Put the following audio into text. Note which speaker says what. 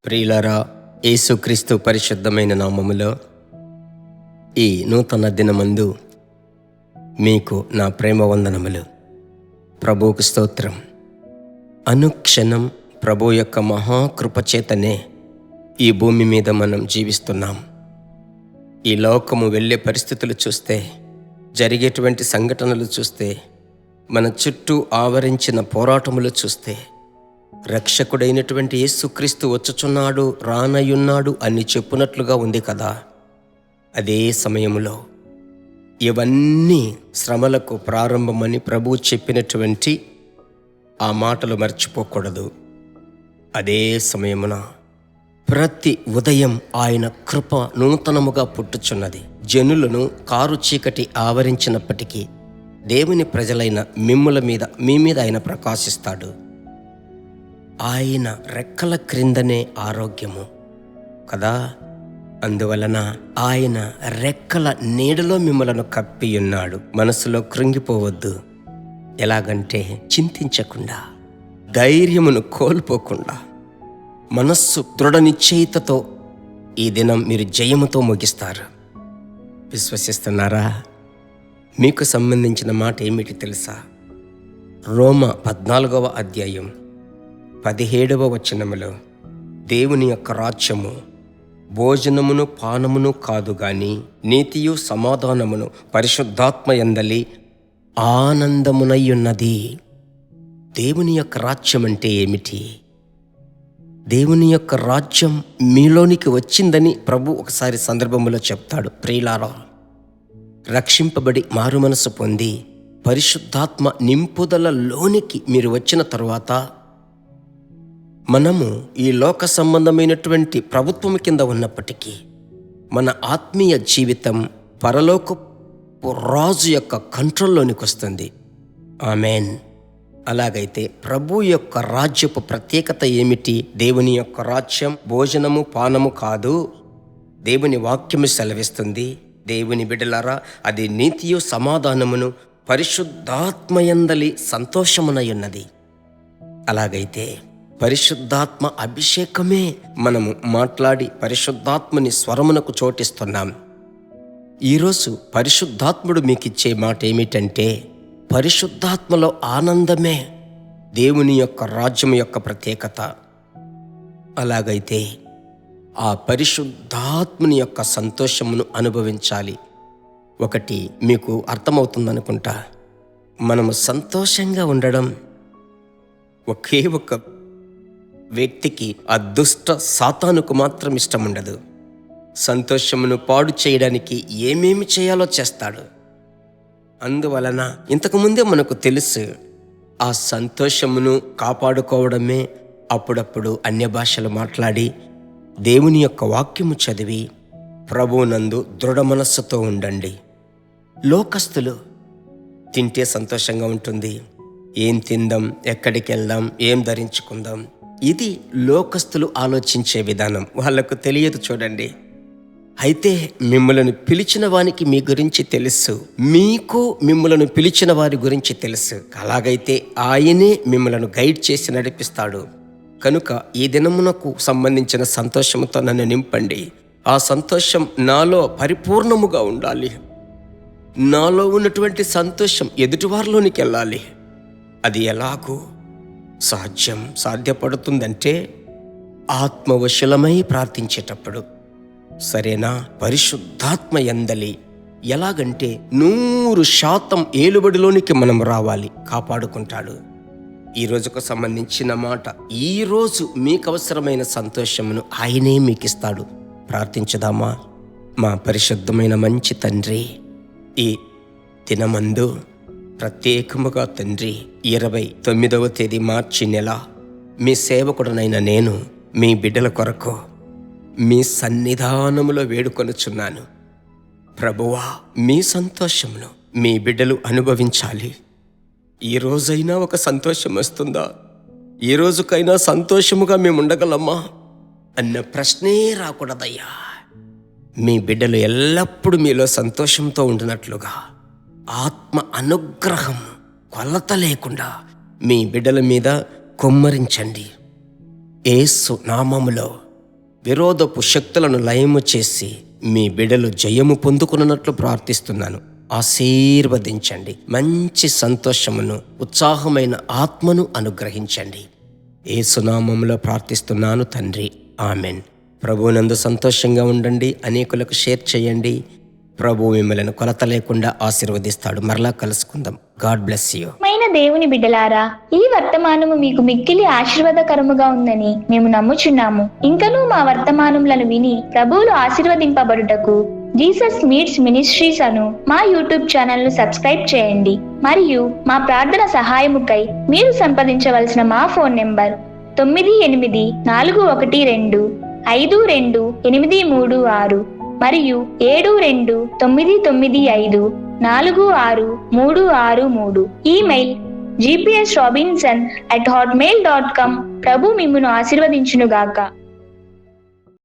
Speaker 1: ప్రియులారా, యేసుక్రీస్తు పరిశుద్ధమైన నామములో ఈ నూతన దినమందు మీకు నా ప్రేమ వందనములు. ప్రభువుకు స్తోత్రం. అనుక్షణం ప్రభు యొక్క మహాకృపచేతనే ఈ భూమి మీద మనం జీవిస్తున్నాం. ఈ లోకము వెళ్ళే పరిస్థితులు చూస్తే, జరిగేటువంటి సంఘటనలు చూస్తే, మన చుట్టూ ఆవరించిన పోరాటములు చూస్తే, రక్షకుడైనటువంటి యేసుక్రీస్తు వచ్చుచున్నాడు, రానయున్నాడు అని చెప్పునట్లుగా ఉంది కదా. అదే సమయంలో ఇవన్నీ శ్రమలకు ప్రారంభమని ప్రభువు చెప్పినటువంటి ఆ మాటలు మర్చిపోకూడదు. అదే సమయమున ప్రతి ఉదయం ఆయన కృప నూతనముగా పుట్టుచున్నది. జనులను కారు చీకటి ఆవరించినప్పటికీ దేవుని ప్రజలైన మీ మీద ఆయన ప్రకాశిస్తాడు. ఆయన రెక్కల క్రిందనే ఆరోగ్యము కదా. అందువలన ఆయన రెక్కల నీడలో మిమ్మలను కప్పియున్నాడు. మనసులో కృంగిపోవద్దు. ఎలాగంటే చింతించకుండా, ధైర్యమును కోల్పోకుండా, మనస్సు దృఢ నిశ్చయితతో ఈ దినం మీరు జయముతో ముగిస్తారు. విశ్వసిస్తున్నారా? మీకు సంబంధించిన మాట ఏమిటి తెలుసా? రోమ 14వ అధ్యాయం 17వ వచనములో దేవుని యొక్క రాజ్యము భోజనమును పానమును కాదు గాని నీతియు సమాధానమును పరిశుద్ధాత్మ యందలి ఆనందమునయ్యున్నది. దేవుని యొక్క రాజ్యం అంటే ఏమిటి? దేవుని యొక్క రాజ్యం మీలోనికి వచ్చిందని ప్రభు ఒకసారి సందర్భంలో చెప్తాడు. ప్రియులారా, రక్షింపబడి మారుమనసు పొంది పరిశుద్ధాత్మ నింపుదలలోనికి మీరు వచ్చిన తరువాత మనము ఈ లోక సంబంధమైనటువంటి ప్రభుత్వం కింద ఉన్నప్పటికీ మన ఆత్మీయ జీవితం పరలోకపు రాజు యొక్క కంట్రోల్లోనికి వస్తుంది. ఆమేన్. అలాగైతే ప్రభు యొక్క రాజ్యపు ప్రత్యేకత ఏమిటి? దేవుని యొక్క రాజ్యం భోజనము పానము కాదు. దేవుని వాక్యము సెలవిస్తుంది. దేవుని బిడ్డలారా, అది నీతియు సమాధానమును పరిశుద్ధాత్మయందలి సంతోషమునయున్నది. అలాగైతే పరిశుద్ధాత్మ అభిషేకమే మనము మాట్లాడి పరిశుద్ధాత్మని స్వరమునకు చోటిస్తున్నాం. ఈరోజు పరిశుద్ధాత్ముడు మీకిచ్చే మాట ఏమిటంటే, పరిశుద్ధాత్మలో ఆనందమే దేవుని యొక్క రాజ్యం యొక్క ప్రత్యేకత. అలాగైతే ఆ పరిశుద్ధాత్మని యొక్క సంతోషమును అనుభవించాలి. ఒకటి మీకు అర్థమవుతుందనుకుంటా. మనము సంతోషంగా ఉండడం ఒకే ఒక వ్యక్తికి, ఆ దుష్ట సాతానుకు మాత్రం ఇష్టం ఉండదు. సంతోషమును పాడు చేయడానికి ఏమేమి చేయాలో చేస్తాడు. అందువలన ఇంతకుముందే మనకు తెలుసు, ఆ సంతోషమును కాపాడుకోవడమే అప్పుడప్పుడు అన్య భాషలు మాట్లాడి దేవుని యొక్క వాక్యము చదివి ప్రభువునందు దృఢ మనస్సుతో ఉండండి. లోకస్తులు తింటే సంతోషంగా ఉంటుంది. ఏం తిందాం, ఎక్కడికి వెళ్దాం, ఏం ధరించుకుందాం, ఇది లోకస్తులు ఆలోచించే విధానం. వాళ్లకు తెలియదు. చూడండి, అయితే మిమ్మలను పిలిచిన వానికి మీ గురించి తెలుసు, మీకు మిమ్మలను పిలిచిన వారి గురించి తెలుసు. అలాగైతే ఆయనే మిమ్మలను గైడ్ చేసి నడిపిస్తాడు. కనుక ఈ దినమునకు సంబంధించిన సంతోషంతో నన్ను నింపండి. ఆ సంతోషం నాలో పరిపూర్ణముగా ఉండాలి. నాలో ఉన్నటువంటి సంతోషం ఎదుటివారిలోనికి వెళ్ళాలి. అది ఎలాగూ సాధ్యపడుతుందంటే ఆత్మవశులమై ప్రార్థించేటప్పుడు. సరేనా? పరిశుద్ధాత్మ యందలి ఎలాగంటే 100% ఏలుబడిలోనికి మనం రావాలి. కాపాడుకుంటాడు. ఈ రోజుకు సంబంధించిన మాట, ఈరోజు మీకు అవసరమైన సంతోషమును ఆయనే మీకిస్తాడు. ప్రార్థించుదామా? మా పరిశుద్ధమైన మంచి తండ్రి, ఈ దినమందు ప్రత్యేకముగా తండ్రి 29వ తేదీ మార్చి నెల మీ సేవకుడనైన నేను మీ బిడ్డల కొరకు మీ సన్నిధానములో వేడుకొనుచున్నాను. ప్రభువా, మీ సంతోషమును మీ బిడ్డలు అనుభవించాలి. ఈ రోజైనా ఒక సంతోషం వస్తుందా? ఈ రోజుకైనా సంతోషముగా మేము ఉండగలమా అన్న ప్రశ్నే రాకూడదయ్యా. మీ బిడ్డలు ఎల్లప్పుడూ మీలో సంతోషంతో ఉండినట్లుగా ఆత్మ అనుగ్రహం కొలత లేకుండా మీ బిడ్డల మీద కుమ్మరించండి. యేసు నామములో విరోధపు శక్తులను లయము చేసి మీ బిడ్డలు జయము పొందుకున్నట్లు ప్రార్థిస్తున్నాను. ఆశీర్వదించండి. మంచి సంతోషమును, ఉత్సాహమైన ఆత్మను అనుగ్రహించండి. యేసు నామములో ప్రార్థిస్తున్నాను తండ్రి, ఆమెన్. ప్రభువునందు సంతోషంగా ఉండండి. అనేకులకు షేర్ చేయండి. ప్రభు మిమ్మల్ని కొలత లేకుండా ఆశీర్వదిస్తాడు. మరలా కలుసుకుందాం. God bless you.
Speaker 2: దేవుని బిడ్డలారా, ఈ వర్తమానము మీకు మిక్కిలి ఆశీర్వాదకరముగా ఉందని మేము నమ్ముచున్నాము. ఇంకనూ మా వర్తమానములను విని ప్రభువులు ఆశీర్వదింపబడుటకు జీసస్ మీట్స్ మినిస్ట్రీస్ అను మా యూట్యూబ్ ఛానల్ ను సబ్స్క్రైబ్ చేయండి. మరియు మా ప్రార్థన సహాయముకై మీరు సంప్రదించవలసిన మా ఫోన్ నెంబర్ 9841425236 మరియు 7299546363. Email gpsrobinson@hotmail.com. ప్రభు మిమ్మును ఆశీర్వదించునుగాక.